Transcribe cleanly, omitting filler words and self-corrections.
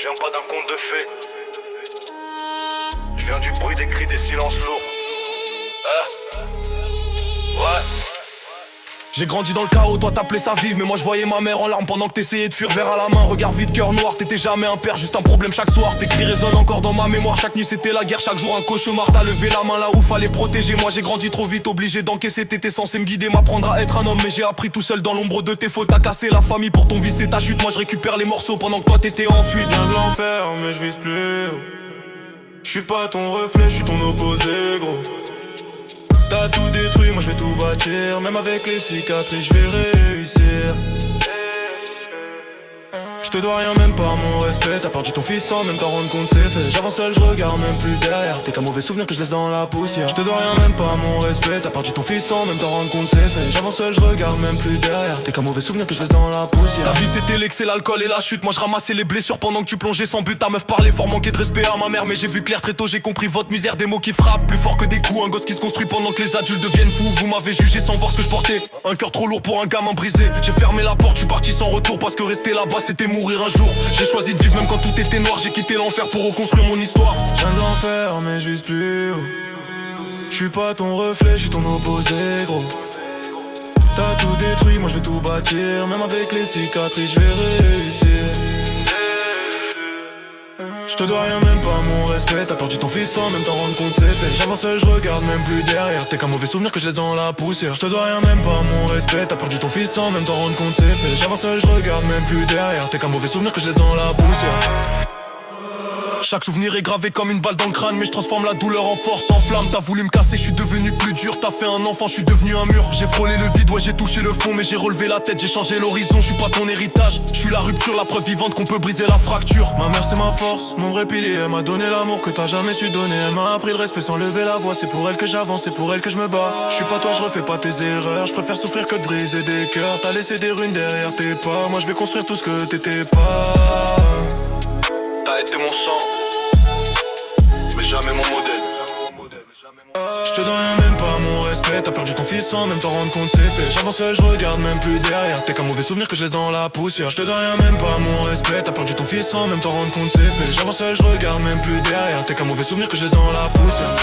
Je viens pas d'un conte de fées. Je viens du bruit des cris, des silences lourds. Ouais. J'ai grandi dans le chaos, toi t'appelais ça vive. Mais moi je voyais ma mère en larmes pendant que t'essayais de fuir, verre à la main, regard vide, cœur noir. T'étais jamais un père, juste un problème chaque soir. Tes cris résonnent encore dans ma mémoire. Chaque nuit c'était la guerre, chaque jour un cauchemar. T'as levé la main là où fallait protéger. Moi j'ai grandi trop vite, obligé d'encaisser. T'étais censé me guider, m'apprendre à être un homme. Mais j'ai appris tout seul dans l'ombre de tes fautes. T'as cassé la famille pour ton vice et ta chute. Moi je récupère les morceaux pendant que toi t'étais en fuite. Viens de l'enfer mais je vise plus. Je suis pas ton reflet, je suis ton opposé gros. T'as tout détruit, moi je vais tout bâtir. Même avec les cicatrices, je vais réussir. Je te dois rien, même pas mon respect. T'as perdu ton fils sans même t'en rendre compte, c'est fait. J'avance seul, je regarde même plus derrière. T'es qu'un mauvais souvenir que je laisse dans la poussière. Je te dois rien, même pas mon respect. T'as perdu ton fils sans même t'en rendre compte, c'est fait. J'avance seul, je regarde même plus derrière. T'es qu'un mauvais souvenir que je laisse dans la poussière. Ta vie c'était l'excès, l'alcool et la chute. Moi je ramassais les blessures pendant que tu plongeais sans but. Ta meuf parlait fort, manquait de respect à ma mère. Mais j'ai vu clair très tôt, j'ai compris votre misère. Des mots qui frappent plus fort que des coups. Un gosse qui se construit pendant que les adultes deviennent fous. Vous m'avez jugé sans voir ce que je portais. Un cœur trop lourd pour un gamin brisé. J'ai fermé la porte, je suis parti sans retour. Parce que rester là-bas c'était mourir un jour. J'ai choisi de vivre même quand tout était noir. J'ai quitté l'enfer pour reconstruire mon histoire. Je viens de l'enfer mais je vise plus haut. Je suis pas ton reflet, je suis ton opposé gros. T'as tout détruit, moi je vais tout bâtir. Même avec les cicatrices, je vais réussir. Je te dois rien, même pas mon respect. T'as perdu ton fils sans même t'en rendre compte, c'est fait. J'avance seul, je regarde même plus derrière. T'es qu'un mauvais souvenir que je laisse dans la poussière. Je te dois rien, même pas mon respect. T'as perdu ton fils sans même t'en rendre compte, c'est fait. J'avance seul, je regarde même plus derrière. T'es qu'un mauvais souvenir que je laisse dans la poussière. Chaque souvenir est gravé comme une balle dans le crâne. Mais je transforme la douleur en force, en flamme. T'as voulu me casser, je suis devenu plus dur. T'as fait un enfant, je suis devenu un mur. J'ai frôlé le vide, ouais j'ai touché le fond. Mais j'ai relevé la tête, j'ai changé l'horizon. Je suis pas ton héritage, je suis la rupture, la preuve vivante qu'on peut briser la fracture. Ma mère c'est ma force, mon vrai pilier. Elle m'a donné l'amour que t'as jamais su donner. Elle m'a appris le respect sans lever la voix. C'est pour elle que j'avance, c'est pour elle que je me bats. Je suis pas toi, je refais pas tes erreurs. Je préfère souffrir que de briser des cœurs. T'as laissé des ruines derrière tes pas. Moi je vais construire tout ce que t'étais pas. T'as été mon sang, mais jamais mon modèle. Je te dois rien, même pas mon respect. T'as perdu ton fils sans même t'en rendre compte, c'est fait. J'avance seul, je regarde même plus derrière. T'es qu'un mauvais souvenir que je laisse dans la poussière. Je te dois rien, même pas mon respect. T'as perdu ton fils sans même t'en rendre compte, c'est fait. J'avance seul, je regarde même plus derrière. T'es qu'un mauvais souvenir que je laisse dans la poussière.